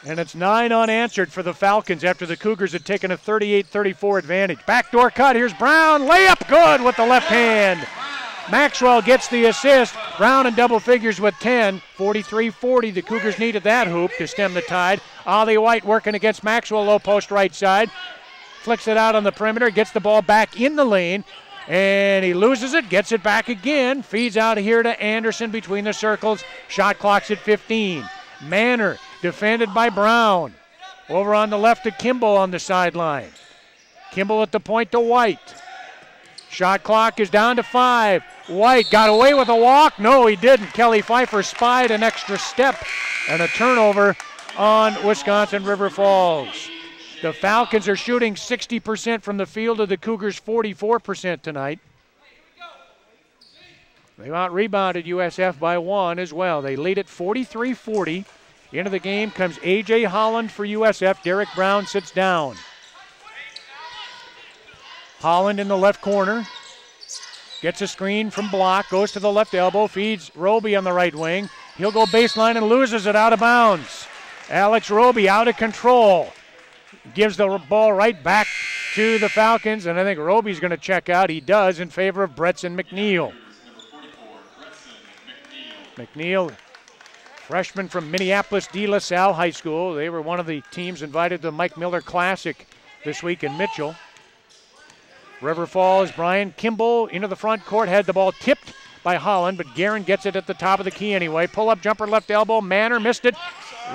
And it's 9 unanswered for the Falcons after the Cougars had taken a 38-34 advantage. Backdoor cut, here's Brown, layup good with the left hand. Maxwell gets the assist. Brown in double figures with 10. 43-40, the Cougars needed that hoop to stem the tide. Ollie White working against Maxwell, low post right side. Flicks it out on the perimeter, gets the ball back in the lane. And he loses it, gets it back again. Feeds out here to Anderson between the circles. Shot clock's at 15. Manor defended by Brown. Over on the left to Kimble on the sideline. Kimble at the point to White. Shot clock is down to 5. White got away with a walk. No, he didn't. Kelly Pfeiffer spied an extra step and a turnover on Wisconsin River Falls. The Falcons are shooting 60% from the field of the Cougars 44% tonight. They out-rebounded USF by 1 as well. They lead at 43-40. Into the game comes A.J. Holland for USF. Derek Brown sits down. Holland in the left corner. Gets a screen from Block. Goes to the left elbow. Feeds Roby on the right wing. He'll go baseline and loses it out of bounds. Alex Roby out of control. Gives the ball right back to the Falcons, and I think Roby's going to check out. He does in favor of Bretson McNeil. McNeil, freshman from Minneapolis De La Salle High School. They were one of the teams invited to the Mike Miller Classic this week in Mitchell. River Falls, Brian Kimble into the front court, had the ball tipped by Holland, but Guerin gets it at the top of the key anyway. Pull-up jumper, left elbow, Manor missed it.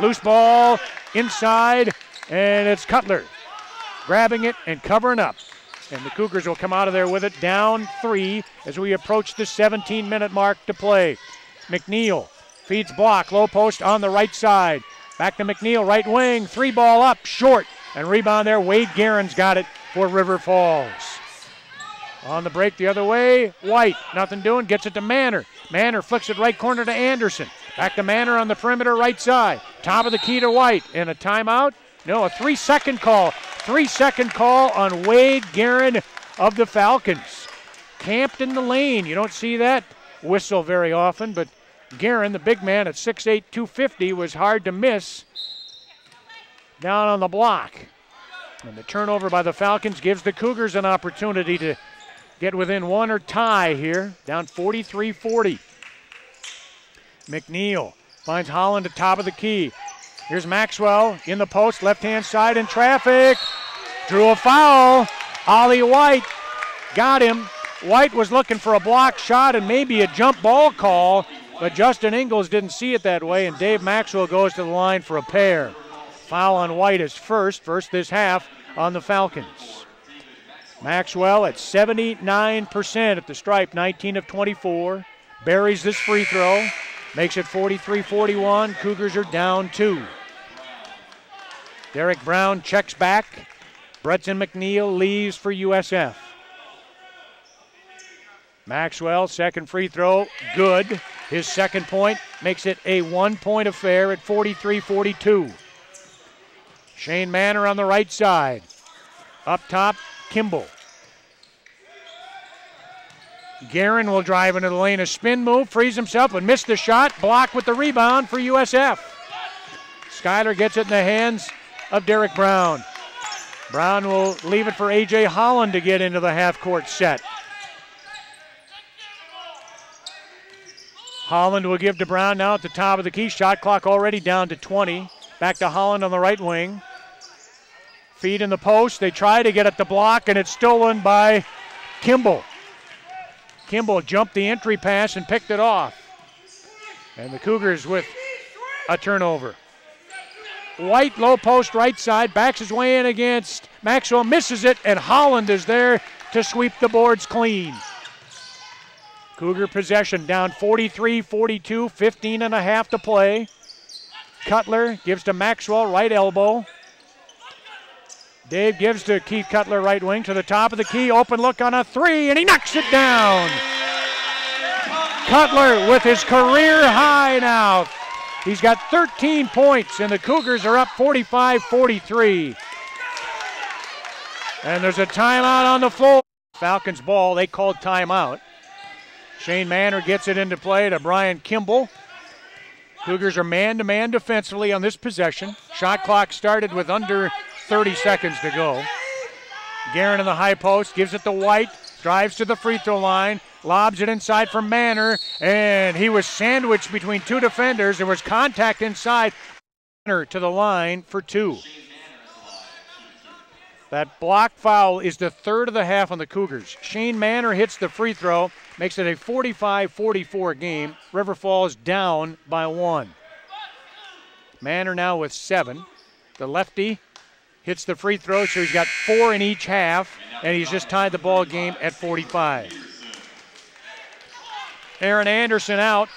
Loose ball inside, and it's Cutler grabbing it and covering up. And the Cougars will come out of there with it down 3 as we approach the 17-minute mark to play. McNeil feeds Block, low post on the right side. Back to McNeil, right wing, 3 ball up, short, and rebound there. Wade Guerin's got it for River Falls. On the break the other way, White, nothing doing, gets it to Manor. Manor flicks it right corner to Anderson. Back to Manor on the perimeter right side. Top of the key to White. And a timeout? No, a 3-second call. 3-second call on Wade Guerin of the Falcons. Camped in the lane. You don't see that whistle very often, but Guerin, the big man at 6'8", 250, was hard to miss down on the block. And the turnover by the Falcons gives the Cougars an opportunity to get within 1 or tie here, down 43-40. McNeil finds Holland at top of the key. Here's Maxwell in the post, left-hand side in traffic. Drew a foul. Ollie White got him. White was looking for a block shot and maybe a jump ball call, but Justin Ingles didn't see it that way, and Dave Maxwell goes to the line for a pair. Foul on White is first this half on the Falcons. Maxwell at 79% at the stripe, 19 of 24. Buries this free throw, makes it 43-41. Cougars are down 2. Derek Brown checks back. Bretson McNeil leaves for USF. Maxwell, second free throw, good. His second point makes it a 1-point affair at 43-42. Shane Manor on the right side. Up top, Kimble. Guerin will drive into the lane, a spin move, frees himself, but missed the shot. Blocked with the rebound for USF. Schuyler gets it in the hands of Derek Brown. Brown will leave it for A.J. Holland to get into the half-court set. Holland will give to Brown now at the top of the key. Shot clock already down to 20. Back to Holland on the right wing. Feed in the post. They try to get at the block, and it's stolen by Kimble. Kimble jumped the entry pass and picked it off. And the Cougars with a turnover. White, low post right side, backs his way in against Maxwell, misses it, and Holland is there to sweep the boards clean. Cougar possession down 43-42, 15 and a half to play. Cutler gives to Maxwell, right elbow. Dave gives to Keith Cutler, right wing, to the top of the key. Open look on a 3, and he knocks it down. Cutler with his career high now. He's got 13 points, and the Cougars are up 45-43. And there's a timeout on the floor. Falcons ball, they called timeout. Shane Manor gets it into play to Brian Kimble. Cougars are man-to-man defensively on this possession. Shot clock started with under 30 seconds to go. Guerin in the high post, gives it to White, drives to the free throw line, lobs it inside for Manor, and he was sandwiched between two defenders. There was contact inside. Manor to the line for two. That block foul is the third of the half on the Cougars. Shane Manor hits the free throw, makes it a 45-44 game. River Falls down by 1. Manor now with 7. The lefty hits the free throw, so he's got 4 in each half, and he's just tied the ball game at 45. Aaron Anderson out,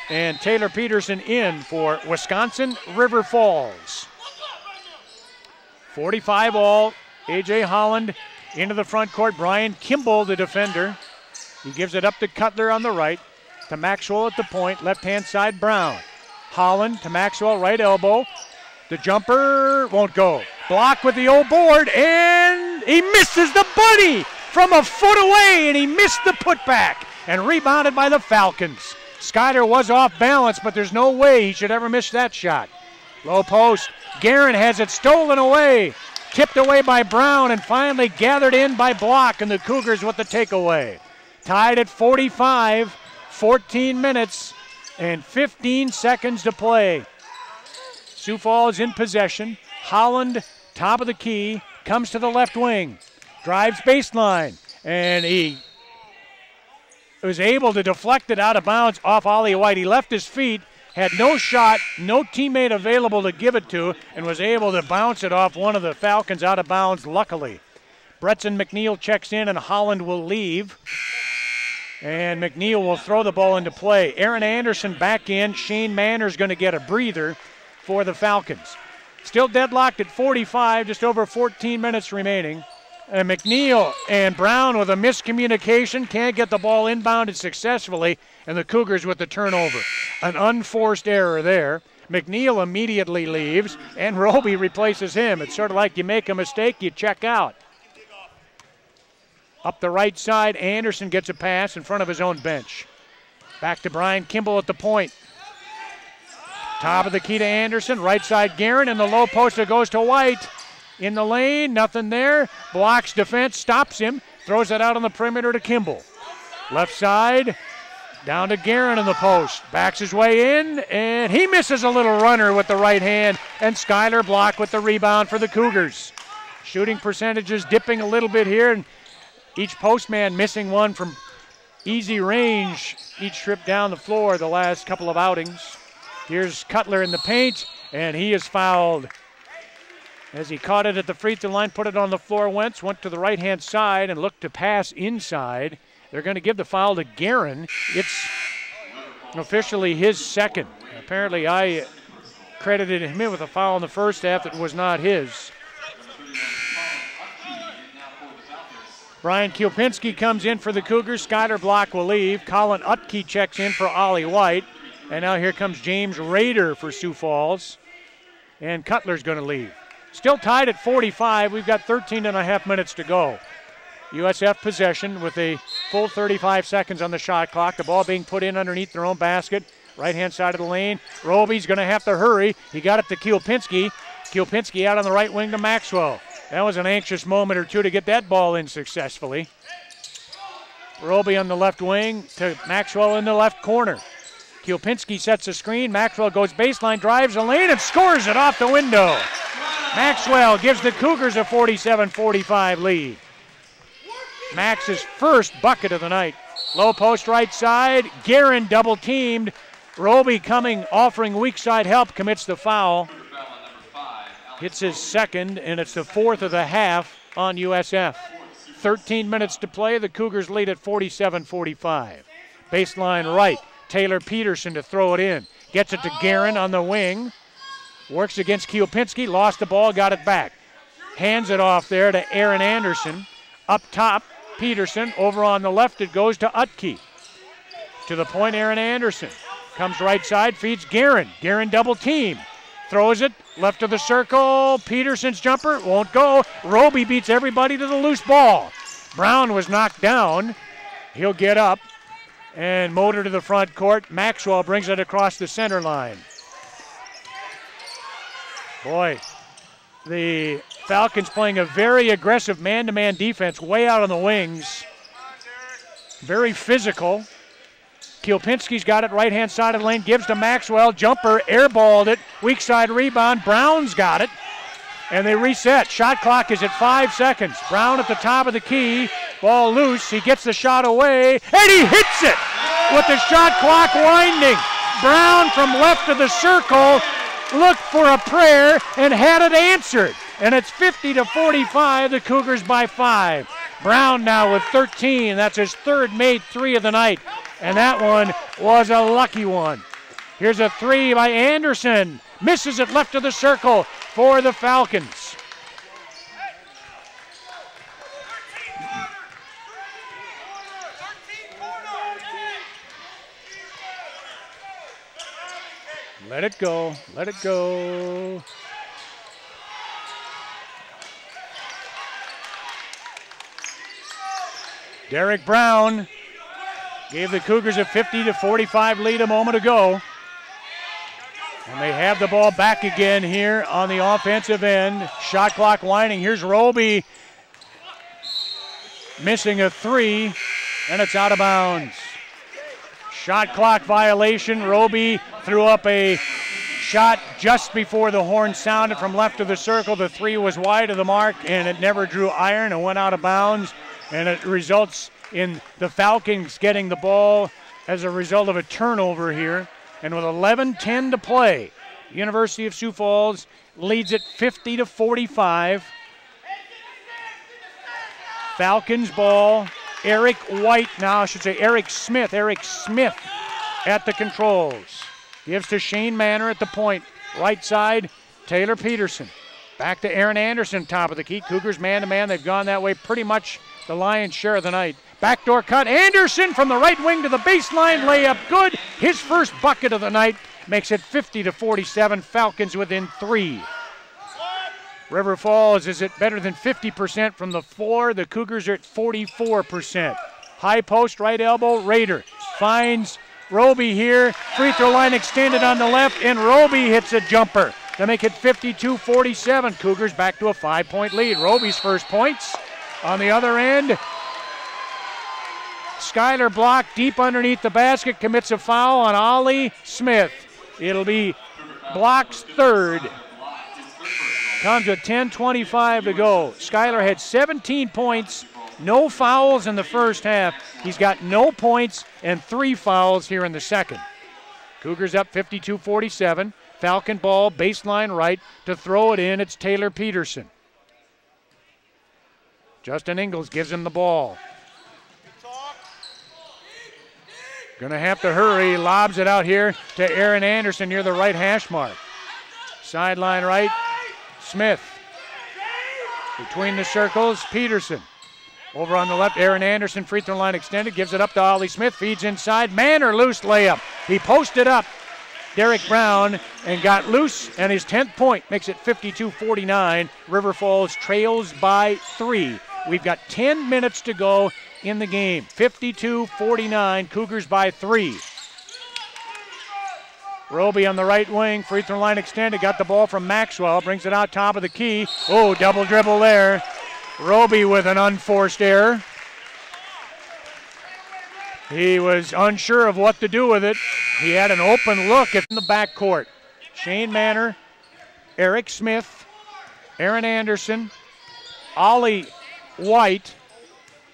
and Taylor Peterson in for Wisconsin River Falls. 45 all. A.J. Holland into the front court. Brian Kimble, the defender. He gives it up to Cutler on the right. To Maxwell at the point. Left-hand side, Brown. Holland to Maxwell, right elbow. The jumper won't go. Block with the old board, and he misses the bunny from a foot away, and he missed the putback. And rebounded by the Falcons. Schuyler was off balance, but there's no way he should ever miss that shot. Low post. Guerin has it stolen away. Tipped away by Brown and finally gathered in by Block, and the Cougars with the takeaway. Tied at 45, 14 minutes and 15 seconds to play. Sioux Falls in possession. Holland, top of the key, comes to the left wing. Drives baseline, and he was able to deflect it out of bounds off Ollie White. He left his feet, had no shot, no teammate available to give it to, and was able to bounce it off one of the Falcons out of bounds, luckily. Bretson McNeil checks in, and Holland will leave. And McNeil will throw the ball into play. Aaron Anderson back in. Shane Manor's going to get a breather for the Falcons. Still deadlocked at 45, just over 14 minutes remaining. And McNeil and Brown with a miscommunication, can't get the ball inbounded successfully, and the Cougars with the turnover. An unforced error there. McNeil immediately leaves, and Roby replaces him. It's sort of like you make a mistake, you check out. Up the right side, Anderson gets a pass in front of his own bench. Back to Brian Kimble at the point. Top of the key to Anderson, right side Guerin, and the low poster goes to White. In the lane, nothing there. Blocks defense, stops him, throws it out on the perimeter to Kimble. Left side, down to Guerin in the post. Backs his way in, and he misses a little runner with the right hand, and Schuyler Block with the rebound for the Cougars. Shooting percentages dipping a little bit here, and each postman missing one from easy range each trip down the floor the last couple of outings. Here's Cutler in the paint, and he is fouled. As he caught it at the free throw line, put it on the floor once, went to the right-hand side and looked to pass inside. They're going to give the foul to Guerin. It's officially his second. Apparently I credited him with a foul in the first half that was not his. Brian Kielpinski comes in for the Cougars. Schuyler Block will leave. Colin Utke checks in for Ollie White. And now here comes James Rader for Sioux Falls. And Cutler's going to leave. Still tied at 45. We've got 13 and a half minutes to go. USF possession with a full 35 seconds on the shot clock. The ball being put in underneath their own basket. Right-hand side of the lane. Roby's going to have to hurry. He got it to Kielpinski. Kielpinski out on the right wing to Maxwell. That was an anxious moment or two to get that ball in successfully. Roby on the left wing to Maxwell in the left corner. Kielpinski sets a screen. Maxwell goes baseline, drives the lane, and scores it off the window. Maxwell gives the Cougars a 47-45 lead. Max's first bucket of the night. Low post right side. Guerin double teamed. Roby coming, offering weak side help, commits the foul. Hits his second, and it's the fourth of the half on USF. 13 minutes to play. The Cougars lead at 47-45. Baseline right. Taylor Peterson to throw it in. Gets it to Guerin on the wing. Works against Kielpinski. Lost the ball, got it back. Hands it off there to Aaron Anderson. Up top, Peterson. Over on the left, it goes to Utke. To the point, Aaron Anderson. Comes right side, feeds Guerin. Guerin double team. Throws it, left of the circle. Peterson's jumper won't go. Roby beats everybody to the loose ball. Brown was knocked down. He'll get up and motor to the front court. Maxwell brings it across the center line. Boy, the Falcons playing a very aggressive man-to-man defense way out on the wings. Very physical. Kielpinski's got it right-hand side of the lane, gives to Maxwell. Jumper, airballed it. Weak side rebound. Brown's got it. And they reset. Shot clock is at 5 seconds. Brown at the top of the key. Ball loose. He gets the shot away, and he hits it with the shot clock winding. Brown from left of the circle looked for a prayer and had it answered. And it's 50-45, the Cougars by 5. Brown now with 13. That's his third made three of the night. And that one was a lucky one. Here's a three by Anderson. Misses it left of the circle for the Falcons. Let it go. Let it go. Derek Brown gave the Cougars a 50-45 lead a moment ago. And they have the ball back again here on the offensive end. Shot clock winding. Here's Roby missing a three, and it's out of bounds. Shot clock violation. Roby threw up a shot just before the horn sounded from left of the circle. The three was wide of the mark, and it never drew iron and went out of bounds. And it results in the Falcons getting the ball as a result of a turnover here. And with 11:10 to play, University of Sioux Falls leads it 50-45. Falcons ball. Eric Smith at the controls. Gives to Shane Manor at the point. Right side, Taylor Peterson. Back to Aaron Anderson, top of the key. Cougars man-to-man. They've gone that way pretty much the lion's share of the night. Backdoor cut. Anderson from the right wing to the baseline. Layup good. His first bucket of the night makes it 50-47. Falcons within 3. River Falls is at better than 50% from the floor. The Cougars are at 44%. High post, right elbow, Rader finds Roby here. Free throw line extended on the left, and Roby hits a jumper to make it 52-47. Cougars back to a 5-point lead. Roby's first points. On the other end, Skyler blocked deep underneath the basket, commits a foul on Ollie Smith. It'll be Block's third. Comes with 10:25 to go. Skyler had 17 points, no fouls in the first half. He's got no points and 3 fouls here in the second. Cougars up 52-47. Falcon ball, baseline right. To throw it in, it's Taylor Peterson. Justin Ingles gives him the ball. Gonna have to hurry. Lobs it out here to Aaron Anderson near the right hash mark. Sideline right. Smith. Between the circles, Peterson. Over on the left, Aaron Anderson, free throw line extended, gives it up to Ollie Smith, feeds inside. Manor loose layup. He posted up Derek Brown and got loose, and his 10th point makes it 52-49. River Falls trails by 3. We've got 10 minutes to go in the game. 52-49, Cougars by 3. Roby on the right wing, free throw line extended, got the ball from Maxwell, brings it out top of the key. Oh, double dribble there. Roby with an unforced error. He was unsure of what to do with it. He had an open look at the backcourt. Shane Manor, Eric Smith, Aaron Anderson, Ollie White,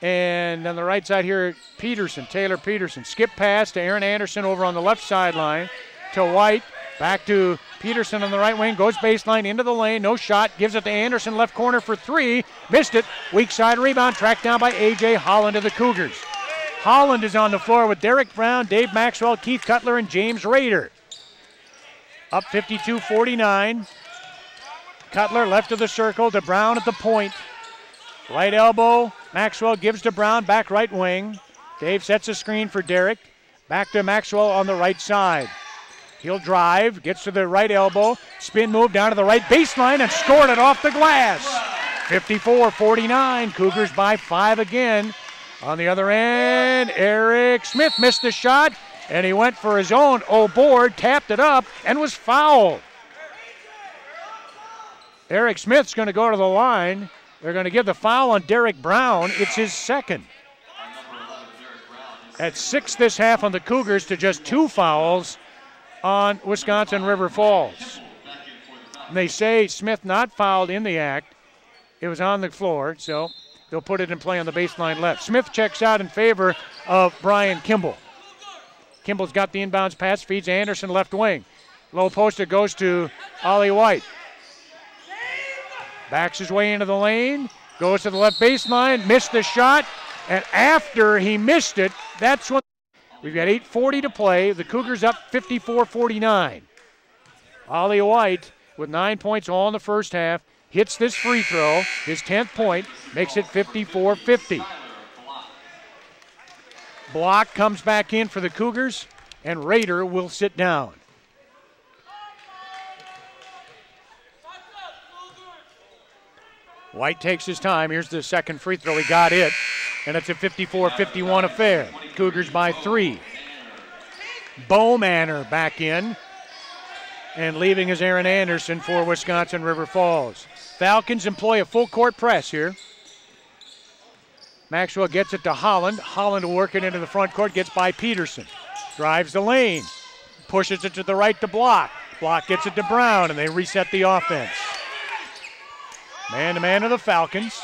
and on the right side here, Peterson, Taylor Peterson. Skip pass to Aaron Anderson over on the left sideline. To White, back to Peterson on the right wing, goes baseline into the lane, no shot, gives it to Anderson, left corner for 3, missed it, weak side rebound, tracked down by A.J. Holland of the Cougars. Holland is on the floor with Derek Brown, Dave Maxwell, Keith Cutler, and James Rader. Up 52-49. Cutler left of the circle to Brown at the point. Right elbow, Maxwell gives to Brown, back right wing. Dave sets a screen for Derek, back to Maxwell on the right side. He'll drive, gets to the right elbow, spin move down to the right baseline and scored it off the glass. 54-49, Cougars by 5 again. On the other end, Eric Smith missed the shot, and he went for his own board, tapped it up, and was fouled. Eric Smith's going to go to the line. They're going to give the foul on Derek Brown. It's his second. At 6 this half on the Cougars to just 2 fouls on Wisconsin River Falls. And they say Smith not fouled in the act. It was on the floor, so they'll put it in play on the baseline left. Smith checks out in favor of Brian Kimble. Kimble's got the inbounds pass, feeds Anderson left wing. Low poster goes to Ollie White. Backs his way into the lane, goes to the left baseline, missed the shot, and after he missed it, that's when we've got 8:40 to play. The Cougars up 54-49. Ollie White with 9 points all in the first half, hits this free throw, his 10th point, makes it 54-50. Block comes back in for the Cougars, and Rader will sit down. White takes his time. Here's the second free throw. He got it, and it's a 54-51 affair. Cougars by 3. Bo Manor back in, and leaving is Aaron Anderson for Wisconsin River Falls. Falcons employ a full court press here. Maxwell gets it to Holland. Holland will work it into the front court, gets by Peterson. Drives the lane, pushes it to the right to Block. Block gets it to Brown, and they reset the offense. Man-to-man of the Falcons.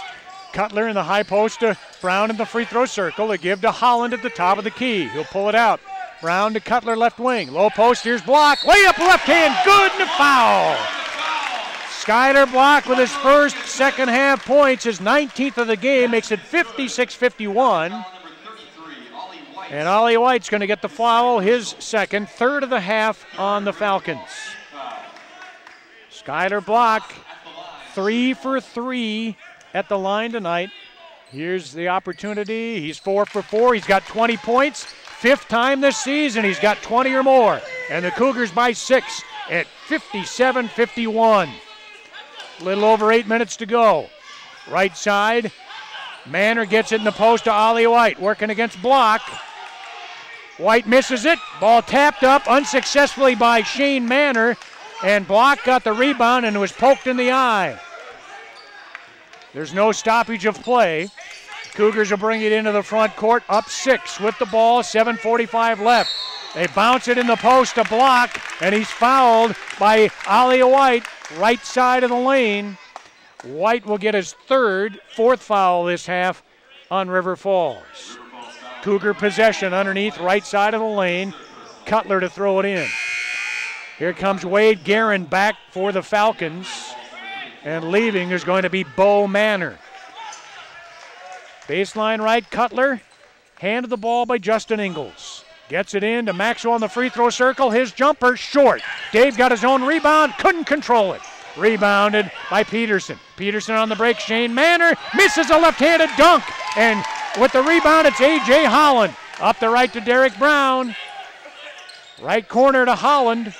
Cutler in the high post to Brown in the free throw circle. They give to Holland at the top of the key. He'll pull it out. Brown to Cutler left wing. Low post, here's Block. Layup left hand, good, and a foul. Skyler Block with his first second half points, his 19th of the game, makes it 56-51. And Ollie White's going to get the foul, his second, third of the half on the Falcons. Skyler Block, 3 for 3 at the line tonight. Here's the opportunity. He's 4 for 4. He's got 20 points. 5th time this season he's got 20 or more. And the Cougars by 6 at 57-51. A little over 8 minutes to go. Right side. Manor gets it in the post to Ollie White. Working against Block. White misses it. Ball tapped up unsuccessfully by Shane Manor. And Block got the rebound and was poked in the eye. There's no stoppage of play. Cougars will bring it into the front court, up 6 with the ball, 7:45 left. They bounce it in the post to Block, and he's fouled by Ollie White, right side of the lane. White will get his 4th foul this half on River Falls. Cougar possession underneath, right side of the lane. Cutler to throw it in. Here comes Wade Guerin back for the Falcons. And leaving is going to be Bo Manor. Baseline right, Cutler. Handed the ball by Justin Ingles. Gets it in to Maxwell in the free throw circle. His jumper short. Dave got his own rebound, couldn't control it. Rebounded by Peterson. Peterson on the break, Shane Manor misses a left-handed dunk. And with the rebound, it's A.J. Holland. Up the right to Derek Brown. Right corner to Holland.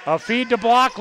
A feed to Block.